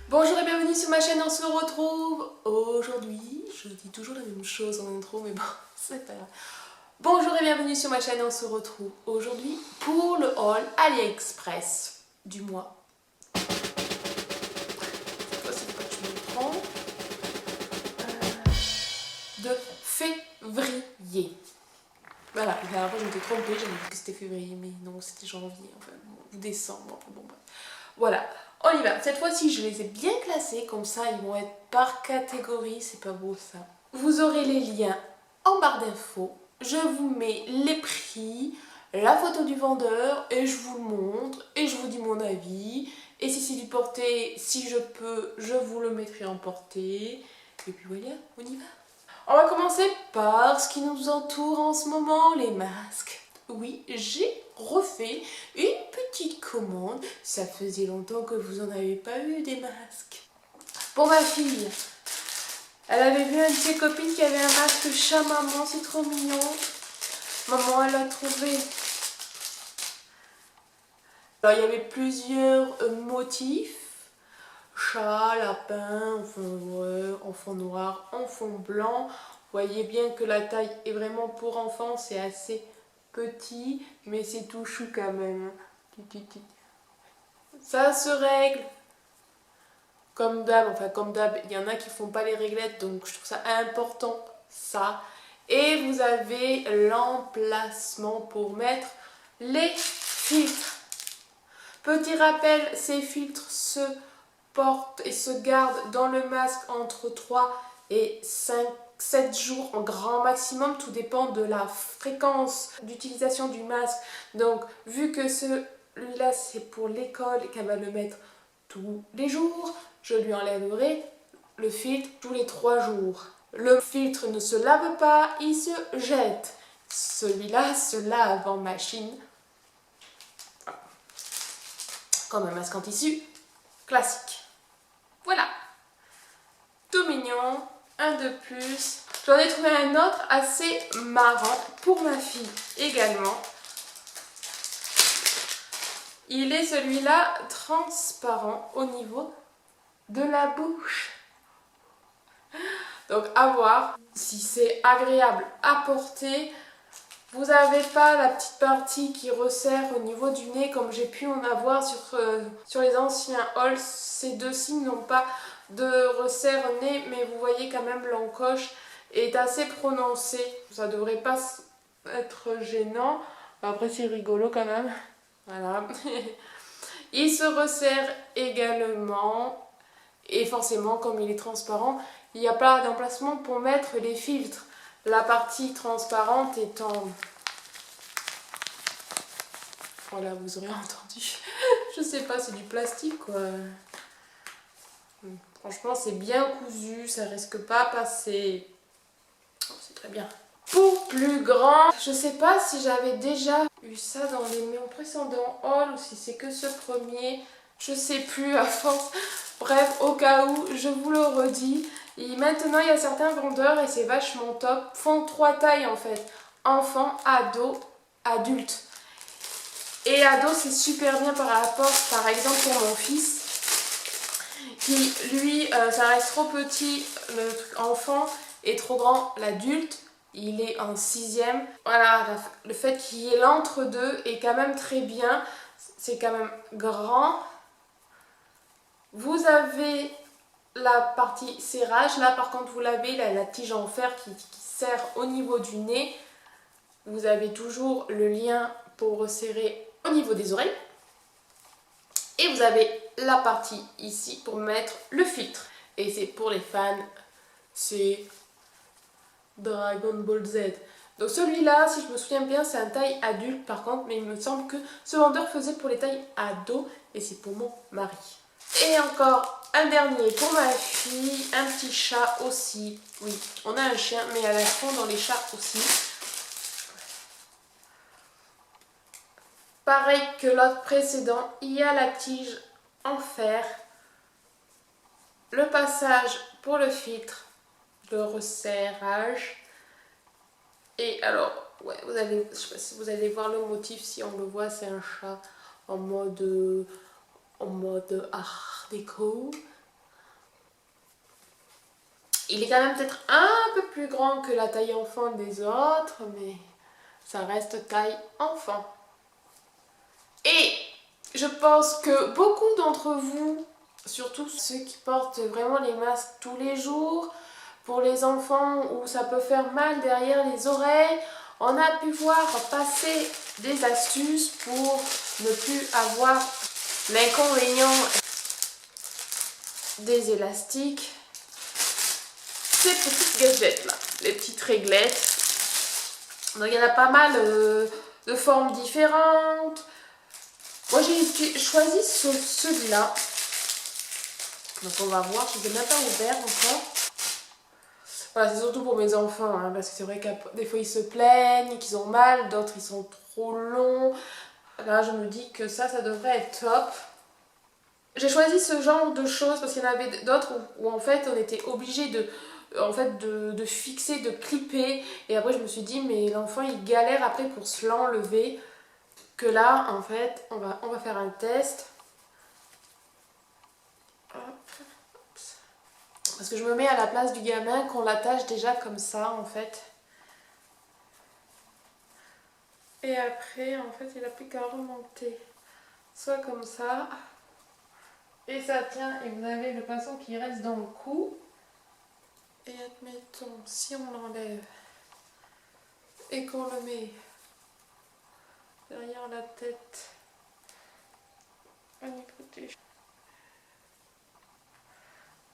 Bonjour et bienvenue sur ma chaîne, on se retrouve aujourd'hui, je dis toujours la même chose en intro mais bon, c'est pas grave. Bonjour et bienvenue sur ma chaîne, on se retrouve aujourd'hui pour le haul AliExpress du mois. Cette fois-ci, faut pas que je me trompe. De février. Voilà, la dernière fois je m'étais trompée, j'avais dit que c'était février, mais non, c'était janvier, enfin, ou décembre, enfin bon, bref. Voilà, on y va. Cette fois-ci, je les ai bien classés, comme ça, ils vont être par catégorie, c'est pas beau ça. Vous aurez les liens en barre d'infos, je vous mets les prix, la photo du vendeur, et je vous le montre, et je vous dis mon avis, et si c'est du porté, si je peux, je vous le mettrai en porté, et puis voilà, on y va. On va commencer par ce qui nous entoure en ce moment, les masques. Oui, j'ai refait une petite commande. Ça faisait longtemps que vous n'en avez pas eu des masques. Pour ma fille, elle avait vu une de ses copines qui avait un masque chat maman, c'est trop mignon. Maman, elle l'a trouvé. Alors, il y avait plusieurs motifs. Chat, lapin, en fond noir, en fond blanc. Vous voyez bien que la taille est vraiment pour enfants, c'est assez petit, mais c'est tout chou quand même. Ça se règle comme d'hab, enfin comme d'hab, il y en a qui font pas les réglettes, donc je trouve ça important, ça. Et vous avez l'emplacement pour mettre les filtres. Petit rappel, ces filtres se portent et se gardent dans le masque entre 3 et 7 jours en grand maximum, tout dépend de la fréquence d'utilisation du masque. Donc vu que celui-là c'est pour l'école et qu'elle va le mettre tous les jours, je lui enlèverai le filtre tous les 3 jours. Le filtre ne se lave pas, il se jette. Celui-là se lave en machine comme un masque en tissu classique. Voilà, tout mignon, un de plus. J'en ai trouvé un autre assez marrant pour ma fille également. Il est celui-là transparent au niveau de la bouche. Donc à voir si c'est agréable à porter. Vous n'avez pas la petite partie qui resserre au niveau du nez comme j'ai pu en avoir sur les anciens hauls. Ces deux-ci n'ont pas de resserre nez, mais vous voyez quand même l'encoche est assez prononcée. Ça devrait pas être gênant. Après c'est rigolo quand même. Voilà. Il se resserre également. Et forcément, comme il est transparent, il n'y a pas d'emplacement pour mettre les filtres. La partie transparente étant... Voilà, vous aurez entendu. Je sais pas, c'est du plastique quoi. Franchement, c'est bien cousu, ça risque pas à passer. Oh, c'est très bien. Pour plus grand, je sais pas si j'avais déjà eu ça dans mon précédent haul ou si c'est que ce premier. Je sais plus à force. Bref, au cas où, je vous le redis. Et maintenant, il y a certains vendeurs, et c'est vachement top, font 3 tailles en fait. Enfant, ado, adulte. Et ado, c'est super bien par rapport, par exemple, pour mon fils, qui, lui, ça reste trop petit, le truc enfant, et trop grand, l'adulte. Il est en 6e. Voilà, le fait qu'il y ait l'entre-deux est quand même très bien. C'est quand même grand. Vous avez la partie serrage. Là, par contre, vous l'avez, la tige en fer qui serre au niveau du nez. Vous avez toujours le lien pour resserrer au niveau des oreilles. Et vous avez la partie ici pour mettre le filtre. Et c'est pour les fans, c'est Dragon Ball Z. Donc celui-là, si je me souviens bien, c'est un taille adulte par contre, mais il me semble que ce vendeur faisait pour les tailles ados et c'est pour mon mari. Et encore un dernier pour ma fille, un petit chat aussi. Oui, on a un chien, mais elle a fond dans les chats aussi. Pareil que l'autre précédent, il y a la tige en fer, le passage pour le filtre, le resserrage. Et alors, Ouais, vous allez, je sais pas si vous allez voir le motif, si on le voit, c'est un chat en mode art déco. Il est quand même peut-être un peu plus grand que la taille enfant des autres, mais ça reste taille enfant. Et je pense que beaucoup d'entre vous, surtout ceux qui portent vraiment les masques tous les jours, pour les enfants où ça peut faire mal derrière les oreilles, on a pu voir passer des astuces pour ne plus avoir l'inconvénient des élastiques. Ces petites gadgets là, les petites réglettes. Donc il y en a pas mal de formes différentes. Moi j'ai choisi celui-là. Donc on va voir, je ne l'ai même pas ouvert encore. Voilà, c'est surtout pour mes enfants, hein, parce que c'est vrai que des fois ils se plaignent, qu'ils ont mal, d'autres ils sont trop longs. Là je me dis que ça devrait être top. J'ai choisi ce genre de choses parce qu'il y en avait d'autres où en fait on était obligé de fixer, de clipper. Et après je me suis dit mais l'enfant il galère après pour se l'enlever. Que là en fait on va faire un test. Parce que je me mets à la place du gamin qu'on l'attache déjà comme ça en fait. Et après en fait il n'a plus qu'à remonter. Soit comme ça. Et ça tient et vous avez le poisson qui reste dans le cou. Et admettons, si on l'enlève et qu'on le met derrière la tête, au niveau des...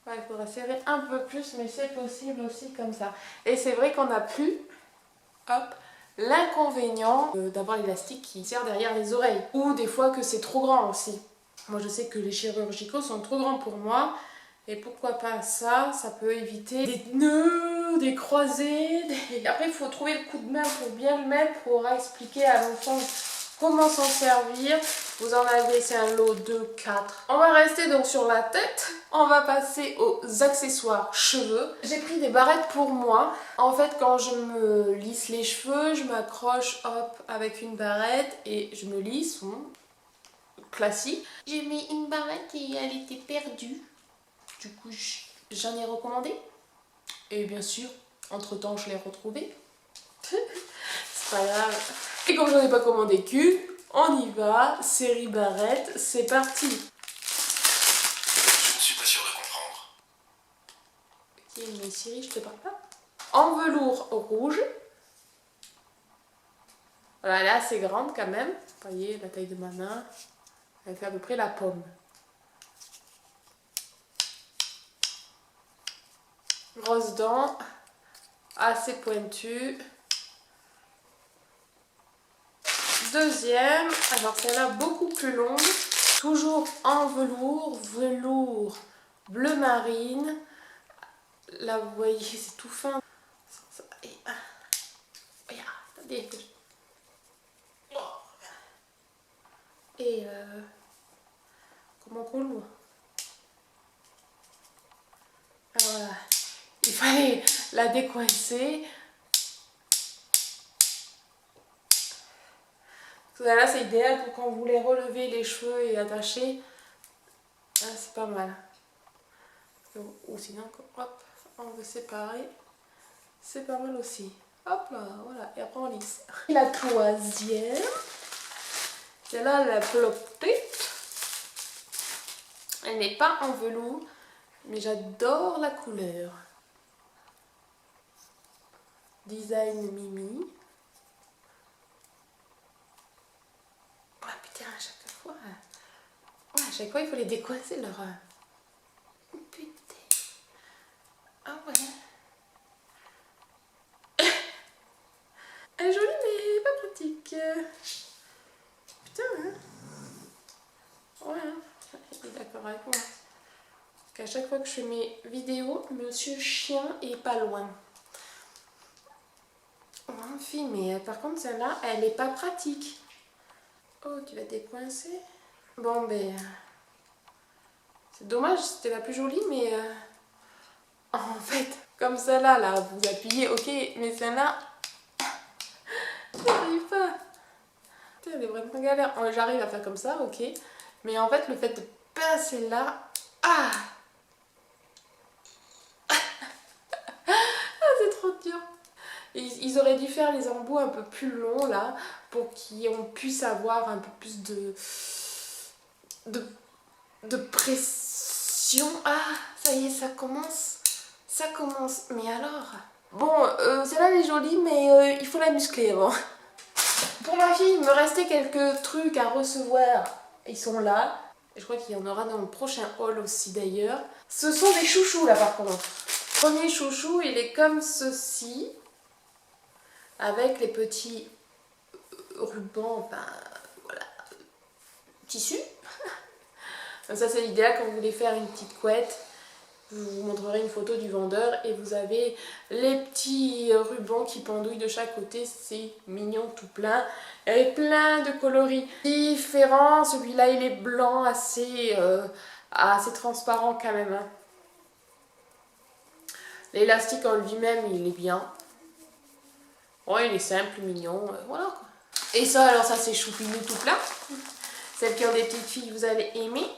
Ouais, il faudra serrer un peu plus, mais c'est possible aussi comme ça. Et c'est vrai qu'on n'a plus, hop, l'inconvénient d'avoir l'élastique qui sert derrière les oreilles. Ou des fois que c'est trop grand aussi. Moi je sais que les chirurgicaux sont trop grands pour moi. Et pourquoi pas ça, ça peut éviter des nœuds, des croisés. Après il faut trouver le coup de main pour bien le mettre, pour expliquer à l'enfant comment s'en servir. Vous en avez, c'est un lot de 4. On va rester donc sur la tête. On va passer aux accessoires cheveux. J'ai pris des barrettes pour moi. En fait, quand je me lisse les cheveux, je m'accroche hop avec une barrette et je me lisse. Classique. J'ai mis une barrette et elle était perdue. Du coup, j'en ai recommandé. Et bien sûr, entre-temps, je l'ai retrouvée. C'est pas grave. Et comme j'en ai pas commandé qu'une, on y va. Série barrette, c'est parti. Je ne suis pas sûre de comprendre. Ok, mais Siri, je te parle pas. En velours rouge. Voilà, là, c'est grande quand même. Vous voyez, la taille de ma main. Elle fait à peu près la pomme. Grosse dent, assez pointue. Deuxième, alors celle-là beaucoup plus longue, toujours en velours bleu marine. Là vous voyez c'est tout fin. Et, regarde, attendez. Et comment qu'on l'ouvre? Alors voilà, il fallait la décoincer. Là c'est idéal pour quand vous voulez relever les cheveux et attacher. Ah, c'est pas mal. Ou sinon, hop, on veut séparer. C'est pas mal aussi. Hop là, voilà. Et après on lisse. La troisième. C'est là la flopette. Elle n'est pas en velours. Mais j'adore la couleur. Design Mimi. Ah putain, à chaque fois. Ouais, à chaque fois il faut les décoincer leur. Putain. Ah ouais. Elle est jolie mais pas pratique. Putain, hein. Ouais, hein. Il est d'accord avec moi. Parce qu'à chaque fois que je fais mes vidéos, Monsieur Chien est pas loin. On filme, mais par contre celle-là, elle est pas pratique. Oh, tu vas décoincer. Bon, ben... c'est dommage, c'était la plus jolie, mais... en fait, comme celle-là, là, vous appuyez, ok, mais celle-là... pas. Putain, elle est vraiment galère. J'arrive à faire comme ça, ok. Mais en fait, le fait de pincer là... Ah, c'est trop dur. Ils auraient dû faire les embouts un peu plus longs là pour qu'on puisse avoir un peu plus de pression. Ah, ça y est, ça commence. Ça commence. Mais alors... Bon, celle-là elle est jolie, mais il faut la muscler avant. Pour ma fille, il me restait quelques trucs à recevoir. Ils sont là. Et je crois qu'il y en aura dans le prochain haul aussi d'ailleurs. Ce sont des chouchous là par contre. Premier chouchou, il est comme ceci. Avec les petits rubans, enfin voilà, tissu. Ça c'est l'idéal quand vous voulez faire une petite couette. Je vous montrerai une photo du vendeur et vous avez les petits rubans qui pendouillent de chaque côté. C'est mignon tout plein. Et plein de coloris différents. Celui-là il est blanc, assez transparent quand même. Hein. L'élastique en lui-même il est bien. Oh, il est simple, mignon, voilà quoi. Et ça, alors ça c'est choupinou tout plein. Celles qui ont des petites filles, vous allez aimer.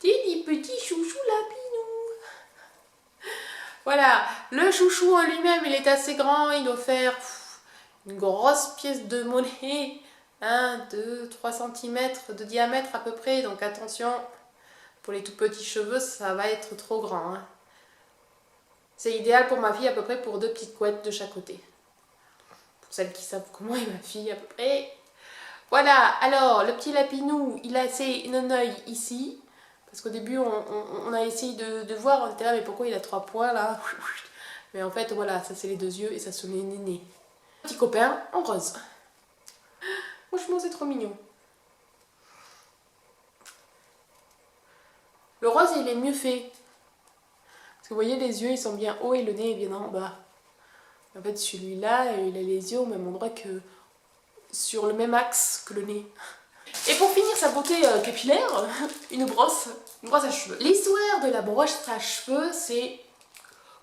Des petits chouchous lapinous. Voilà, le chouchou en lui-même, il est assez grand. Il doit faire une grosse pièce de monnaie. 1, 2, 3 cm de diamètre à peu près. Donc attention, pour les tout petits cheveux, ça va être trop grand. Hein. C'est idéal pour ma fille à peu près pour 2 petites couettes de chaque côté. Celles qui savent comment est ma fille à peu près. Voilà, alors le petit lapinou, il a un œil ici. Parce qu'au début, on a essayé de voir, on était là, mais pourquoi il a 3 points là? Mais en fait, voilà, ça c'est les 2 yeux et ça c'est les nénés. Petit copain en rose. Franchement, c'est trop mignon. Le rose, il est mieux fait. Parce que vous voyez, les yeux, ils sont bien hauts et le nez est bien en bas. En fait, celui-là, il a les yeux au même endroit que sur le même axe que le nez. Et pour finir sa beauté capillaire, une brosse à cheveux. L'histoire de la brosse à cheveux, c'est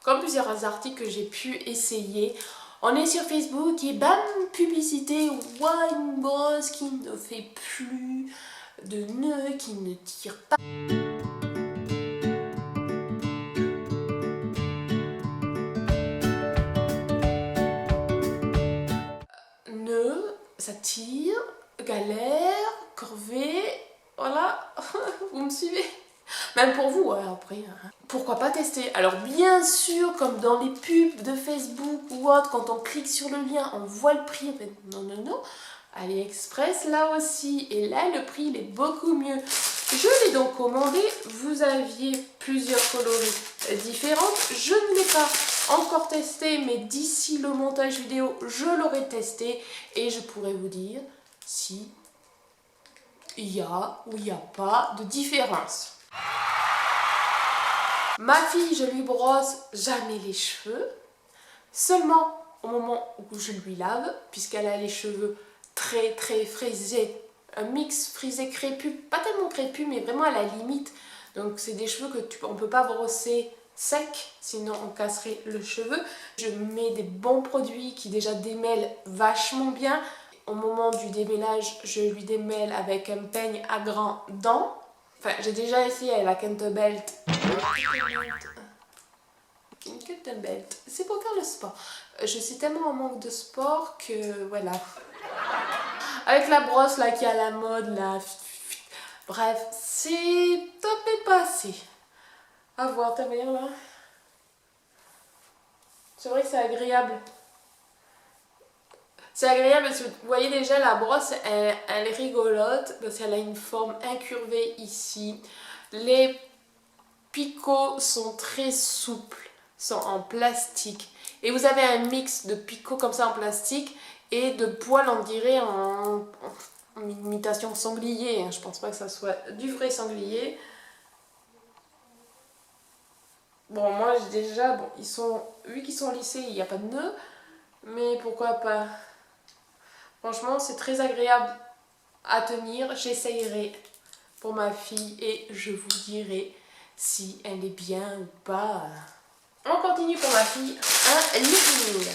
comme plusieurs articles que j'ai pu essayer. On est sur Facebook et bam, publicité, ouah, une brosse qui ne fait plus de nœuds, qui ne tire pas. Ça tire, galère, corvée, voilà, vous me suivez? Même pour vous, ouais, après, pourquoi pas tester? Alors bien sûr, comme dans les pubs de Facebook ou autre, quand on clique sur le lien, on voit le prix, en fait, non, AliExpress là aussi, et là le prix il est beaucoup mieux. Je l'ai donc commandé, vous aviez plusieurs coloris différentes, je ne l'ai pas encore testé, mais d'ici le montage vidéo, je l'aurai testé et je pourrai vous dire si il y a ou il n'y a pas de différence. Ma fille, je lui brosse jamais les cheveux, seulement au moment où je lui lave, puisqu'elle a les cheveux très frisés, un mix frisé crépus, pas tellement crépus mais vraiment à la limite. Donc c'est des cheveux que on peut pas brosser sec, sinon on casserait le cheveu. Je mets des bons produits qui déjà démêlent vachement bien. Au moment du démêlage, je lui démêle avec un peigne à grands dents. Enfin, j'ai déjà essayé avec la Kettlebelt. Une Kettlebelt, c'est pour faire le sport. Je suis tellement en manque de sport que voilà. Avec la brosse là qui est à la mode là. Bref, c'est top mais pas assez. À voir, t'as bien là. C'est vrai que c'est agréable. C'est agréable parce que vous voyez déjà la brosse, elle est rigolote parce qu'elle a une forme incurvée ici. Les picots sont très souples, sont en plastique. Et vous avez un mix de picots comme ça en plastique et de poils, on dirait, en imitation sanglier. Je pense pas que ça soit du vrai sanglier. Bon, moi j'ai déjà, bon, vu qu'ils sont lissés, il n'y a pas de nœuds, mais pourquoi pas. Franchement, c'est très agréable à tenir. J'essayerai pour ma fille et je vous dirai si elle est bien ou pas. On continue pour ma fille. Un legging.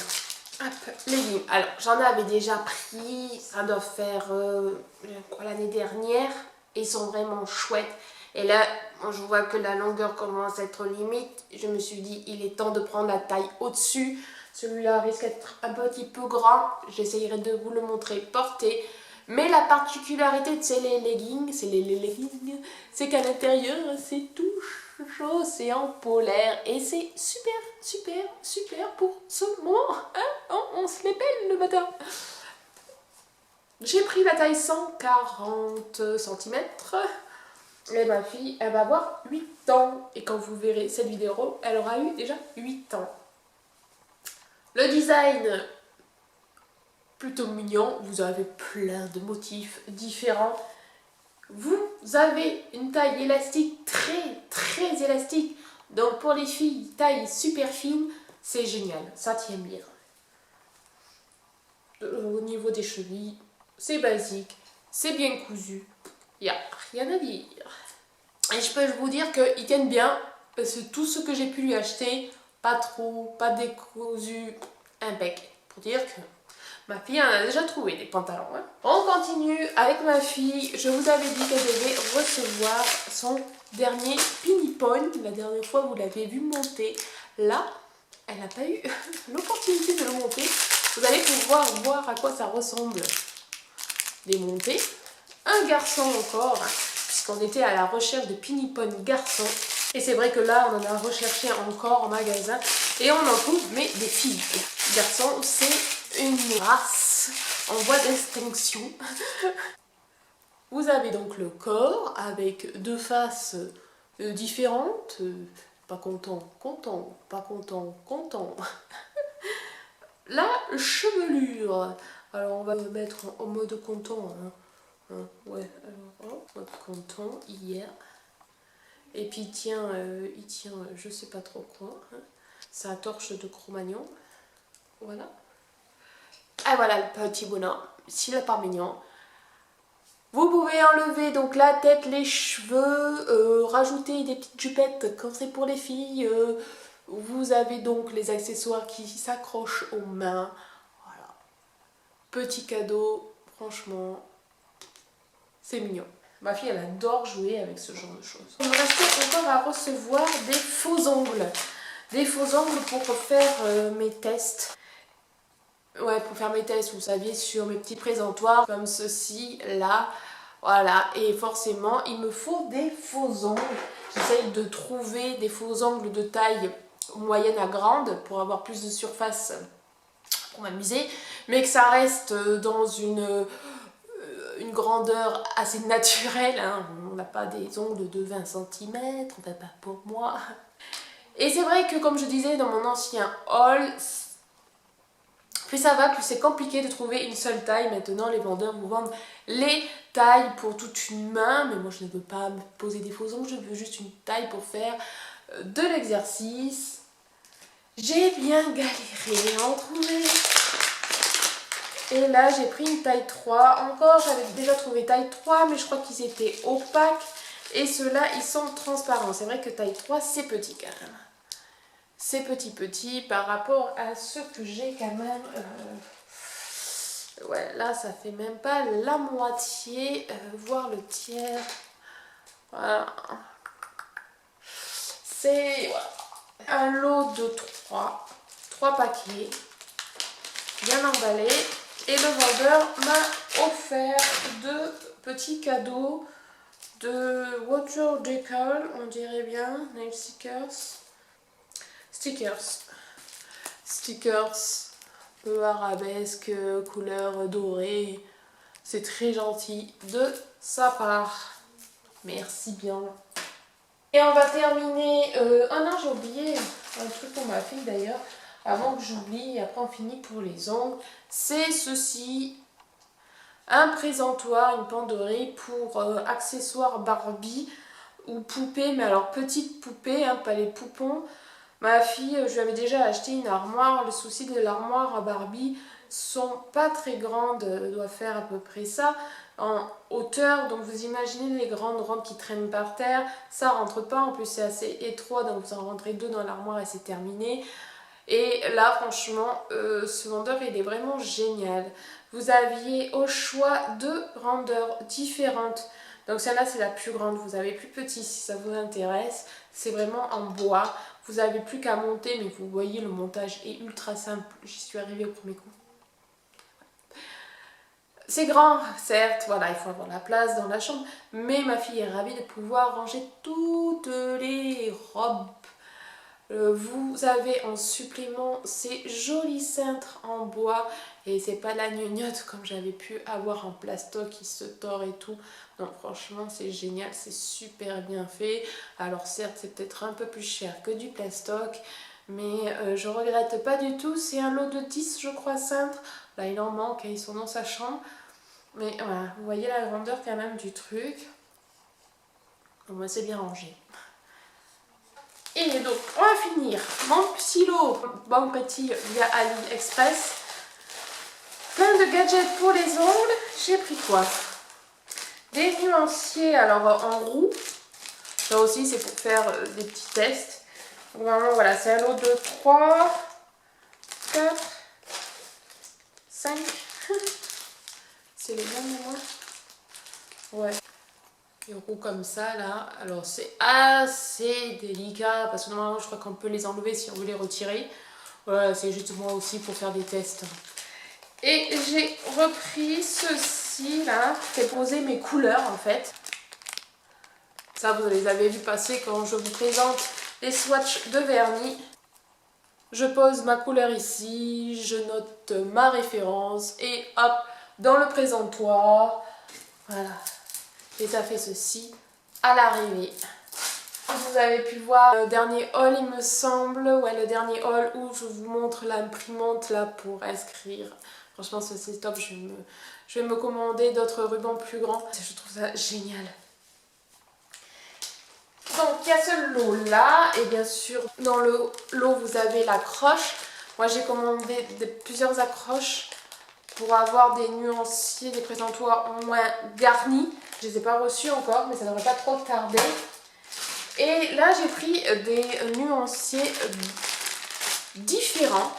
Hop, leggings. Alors, j'en avais déjà pris, ça doit faire quoi, l'année dernière. Et ils sont vraiment chouettes. Et là, je vois que la longueur commence à être limite. Je me suis dit, il est temps de prendre la taille au-dessus. Celui-là risque d'être un petit peu grand. J'essayerai de vous le montrer porté. Mais la particularité de ces leggings, c'est qu'à l'intérieur, c'est tout chaud, c'est en polaire. Et c'est super, super, super pour ce moment. Hein, on se les pèle le matin. J'ai pris la taille 140 cm. Et ma fille, elle va avoir 8 ans. Et quand vous verrez cette vidéo, elle aura eu déjà 8 ans. Le design, plutôt mignon. Vous avez plein de motifs différents. Vous avez une taille élastique, très élastique. Donc pour les filles, taille super fine, c'est génial. Ça tient bien. Au niveau des chevilles, c'est basique. C'est bien cousu. Il n'y a rien à dire. Et je peux vous dire qu'ils tiennent bien. Parce que tout ce que j'ai pu lui acheter, pas trop, pas décousu, impec. Pour dire que ma fille en a déjà trouvé des pantalons. Hein. On continue avec ma fille. Je vous avais dit qu'elle devait recevoir son dernier pinipone. La dernière fois, vous l'avez vu monter. Là, elle n'a pas eu l'opportunité de le monter. Vous allez pouvoir voir à quoi ça ressemble. Démonter. Un garçon encore, puisqu'on était à la recherche de pinipone garçon. Et c'est vrai que là, on en a recherché encore en magasin. Et on en trouve, mais des filles. Garçon, c'est une race en voie d'extinction. Vous avez donc le corps avec deux faces différentes. Pas content, content, pas content, content. La chevelure. Alors on va le mettre en mode content. Hein. Ouais, alors, mode content, hier. Et puis il tient, je sais pas trop quoi. Hein. Sa torche de Cro-Magnon. Voilà. Et voilà le petit bonhomme, s'il n'est pas mignon. Vous pouvez enlever donc la tête, les cheveux, rajouter des petites jupettes quand c'est pour les filles. Vous avez donc les accessoires qui s'accrochent aux mains. Voilà. Petit cadeau, franchement, c'est mignon. Ma fille, elle adore jouer avec ce genre de choses. Il me restait encore à recevoir des faux ongles. Des faux ongles pour faire mes tests. Ouais, pour faire mes tests, vous saviez, sur mes petits présentoirs comme ceci, là. Voilà, et forcément, il me faut des faux ongles. J'essaye de trouver des faux ongles de taille moyenne à grande pour avoir plus de surface pour m'amuser. Mais que ça reste dans une grandeur assez naturelle. Hein. On n'a pas des ongles de 20 cm, on n'a pas pour moi. Et c'est vrai que, comme je disais dans mon ancien haul, plus ça va, plus c'est compliqué de trouver une seule taille. Maintenant, les vendeurs vous vendent les tailles pour toute une main. Mais moi, je ne veux pas me poser des faux ongles. Je veux juste une taille pour faire de l'exercice. J'ai bien galéré à en trouver. Et là, j'ai pris une taille 3. Encore, j'avais déjà trouvé taille 3, mais je crois qu'ils étaient opaques. Et ceux-là, ils sont transparents. C'est vrai que taille 3, c'est petit quand même. C'est petit par rapport à ce que j'ai quand même. Ouais, là ça fait même pas la moitié, voire le tiers. Voilà. C'est voilà, un lot de 3 paquets, bien emballés. Et le vendeur m'a offert 2 petits cadeaux de water decal, on dirait bien, nail stickers, peu arabesque, couleur dorée. C'est très gentil de sa part. Merci bien. Et on va terminer. Ah non, j'ai oublié un truc pour ma fille d'ailleurs. Avant que j'oublie, après on finit pour les ongles. C'est ceci. Un présentoir, une penderie pour accessoires Barbie ou poupées. Mais alors petite poupée, hein, pas les poupons. Ma fille, je lui avais déjà acheté une armoire. Le souci de l'armoire à Barbie sont pas très grandes, doit faire à peu près ça en hauteur. Donc vous imaginez les grandes robes qui traînent par terre, ça rentre pas. En plus c'est assez étroit, donc vous en rentrez 2 dans l'armoire et c'est terminé. Et là franchement ce vendeur il est vraiment génial. Vous aviez au choix 2 rondeurs différentes. Donc celle-là c'est la plus grande, vous avez plus petit si ça vous intéresse. C'est vraiment en bois. Vous n'avez plus qu'à monter, mais vous voyez le montage est ultra simple. J'y suis arrivée au premier coup. C'est grand, certes, voilà, il faut avoir la place dans la chambre, mais ma fille est ravie de pouvoir ranger toutes les robes. Vous avez en supplément ces jolis cintres en bois et c'est pas la gnognotte comme j'avais pu avoir en plastoc qui se tord et tout. Non, franchement c'est génial, c'est super bien fait. Alors certes c'est peut-être un peu plus cher que du plastoc, mais je regrette pas du tout. C'est un lot de 10 je crois cintres. Là il en manque et ils sont dans sa chambre. Mais voilà, vous voyez la grandeur quand même du truc. Bon, moi c'est bien rangé. Et donc, on va finir mon petit lot Bon Petit via AliExpress. Plein de gadgets pour les ongles. J'ai pris quoi? Des nuanciers, alors en roue. Ça aussi, c'est pour faire des petits tests. Donc, vraiment, voilà, c'est un lot de 3, 4, 5. C'est les mêmes, moi. Ouais. Des roues comme ça là, alors c'est assez délicat parce que normalement je crois qu'on peut les enlever si on veut les retirer. Voilà, c'est juste moi aussi pour faire des tests. Et j'ai repris ceci là, c'est poser mes couleurs en fait. Ça vous les avez vu passer quand je vous présente les swatchs de vernis. Je pose ma couleur ici, je note ma référence et hop, dans le présentoir, voilà. Et ça fait ceci à l'arrivée. Vous avez pu voir le dernier haul il me semble, ouais le dernier haul où je vous montre l'imprimante là pour inscrire. Franchement c'est top, je vais me commander d'autres rubans plus grands. Je trouve ça génial. Donc il y a ce lot là et bien sûr dans le lot vous avez l'accroche. Moi j'ai commandé plusieurs accroches pour avoir des nuanciers, des présentoirs moins garnis. Je ne les ai pas reçus encore, mais ça ne devrait pas trop tarder. Et là, j'ai pris des nuanciers différents.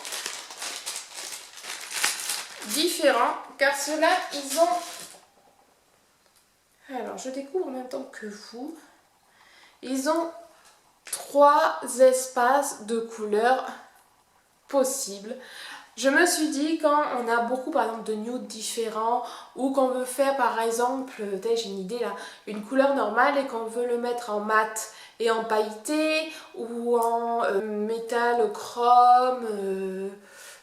Car ceux-là, ils ont... Alors, je découvre en même temps que vous. Ils ont 3 espaces de couleurs possibles. Je me suis dit, quand on a beaucoup par exemple de nudes différents ou qu'on veut faire par exemple, j'ai une idée là, une couleur normale et qu'on veut le mettre en mat et en pailleté ou en métal chrome,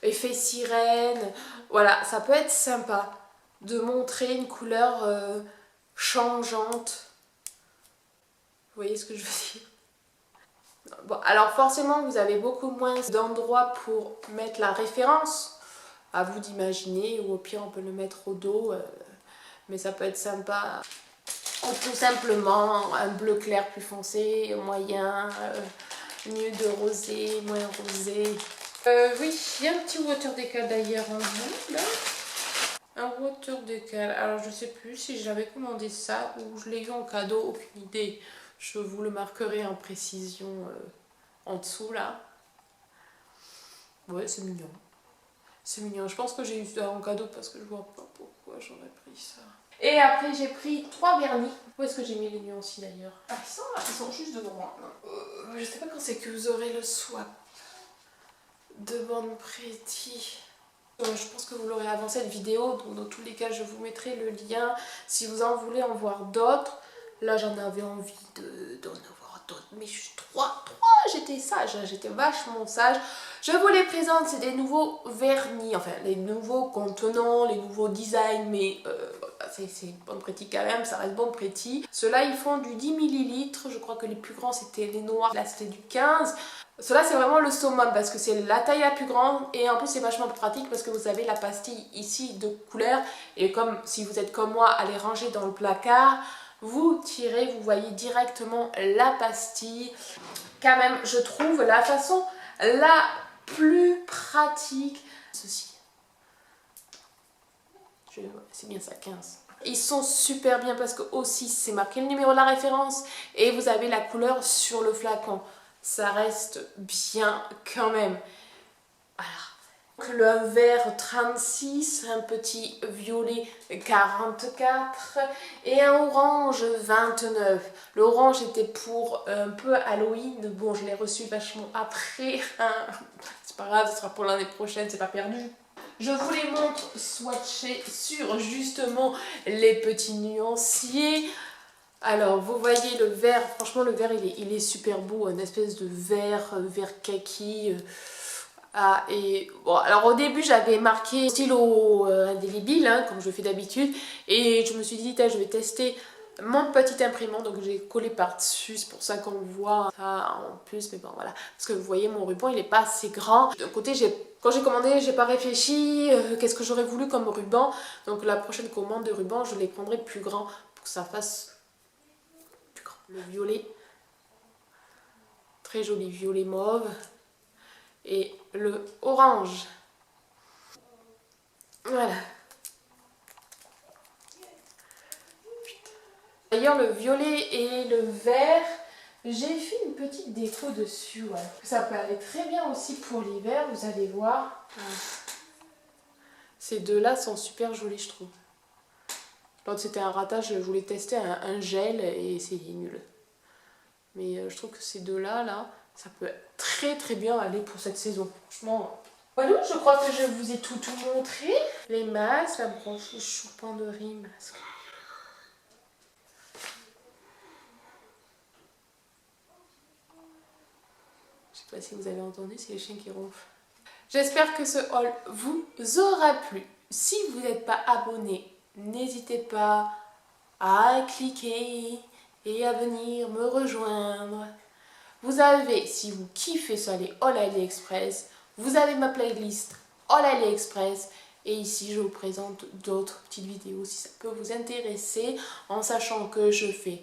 effet sirène, voilà, ça peut être sympa de montrer une couleur changeante. Vous voyez ce que je veux dire? Bon, alors forcément vous avez beaucoup moins d'endroits pour mettre la référence, à vous d'imaginer, ou au pire on peut le mettre au dos, mais ça peut être sympa. Ou tout simplement un bleu clair plus foncé, moyen, mieux de rosé, moins rosé. Oui, il y a un petit water décal d'ailleurs en vous là. Un water décal, alors je sais plus si j'avais commandé ça ou je l'ai eu en cadeau, aucune idée. Je vous le marquerai en précision en dessous là. Ouais, c'est mignon. C'est mignon. Je pense que j'ai eu ça en cadeau parce que je vois pas pourquoi j'aurais pris ça. Et après j'ai pris 3 vernis. Où est-ce que j'ai mis les nuanciers d'ailleurs? Ah, ils sont là, ils sont juste devant moi. Je sais pas quand c'est que vous aurez le swap de Bon Petit. Je pense que vous l'aurez avant cette vidéo, donc dans tous les cas je vous mettrai le lien si vous en voulez en voir d'autres. Là j'en avais envie d'en avoir d'autres, mais je suis 3, j'étais sage, j'étais vachement sage. Je vous les présente, c'est des nouveaux vernis, enfin les nouveaux contenants, les nouveaux designs, mais c'est Bon Petit quand même, ça reste Bon Petit. Ceux-là ils font du 10 ml, je crois que les plus grands c'était les noirs, là c'était du 15. Cela c'est vraiment le summum parce que c'est la taille la plus grande et en plus c'est vachement pratique parce que vous avez la pastille ici de couleur et comme si vous êtes comme moi à les ranger dans le placard, vous tirez, vous voyez directement la pastille. Quand même je trouve la façon la plus pratique. Ceci, c'est bien ça, 15. Ils sont super bien parce que aussi c'est marqué le numéro de la référence et vous avez la couleur sur le flacon. Ça reste bien quand même. Le vert 36, un petit violet 44 et un orange 29. L'orange était pour un peu Halloween. Bon, je l'ai reçu vachement après. C'est pas grave, ce sera pour l'année prochaine, c'est pas perdu. Je vous les montre swatchés sur justement les petits nuanciers. Alors, vous voyez le vert, franchement le vert il est super beau, une espèce de vert kaki. Ah, et bon, alors au début j'avais marqué stylo indélébile, hein, comme je fais d'habitude, et je me suis dit, je vais tester mon petit imprimant, donc j'ai collé par-dessus, c'est pour ça qu'on voit ça en plus, mais bon voilà, parce que vous voyez mon ruban il est pas assez grand. D'un côté, quand j'ai commandé, j'ai pas réfléchi, qu'est-ce que j'aurais voulu comme ruban, donc la prochaine commande de ruban, je les prendrai plus grand pour que ça fasse plus grand. Le violet, très joli violet mauve, et le orange. Voilà. D'ailleurs, le violet et le vert, j'ai fait une petite déco dessus. Ouais. Ça peut aller très bien aussi pour l'hiver, vous allez voir. Ces deux-là sont super jolis, je trouve. L'autre, c'était un ratage, je voulais tester un gel et c'est nul. Mais je trouve que ces deux-là, ça peut très très bien aller pour cette saison. Franchement. Voilà, je crois que je vous ai tout montré. Les masques, la branche choupanderie masque. Je sais pas si vous avez entendu, c'est les chiens qui ronflent. J'espère que ce haul vous aura plu. Si vous n'êtes pas abonné, n'hésitez pas à cliquer et à venir me rejoindre. Vous avez, si vous kiffez ça, les hauls AliExpress, vous avez ma playlist Haul AliExpress. Et ici, je vous présente d'autres petites vidéos si ça peut vous intéresser, en sachant que je fais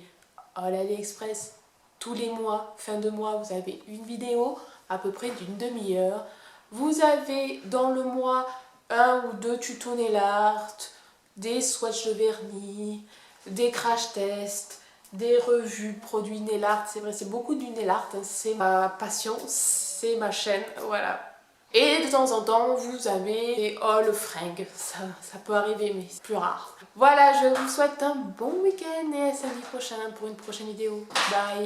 Haul AliExpress tous les mois, fin de mois, vous avez une vidéo à peu près d'une demi-heure. Vous avez dans le mois 1 ou 2 tutos nail art, des swatchs de vernis, des crash tests, des revues produits nail art. C'est vrai, c'est beaucoup du nail art, hein. C'est ma passion, c'est ma chaîne, voilà. Et de temps en temps, vous avez des hauls fringues. Ça peut arriver, mais c'est plus rare. Voilà, je vous souhaite un bon week-end et à samedi prochain pour une prochaine vidéo. Bye!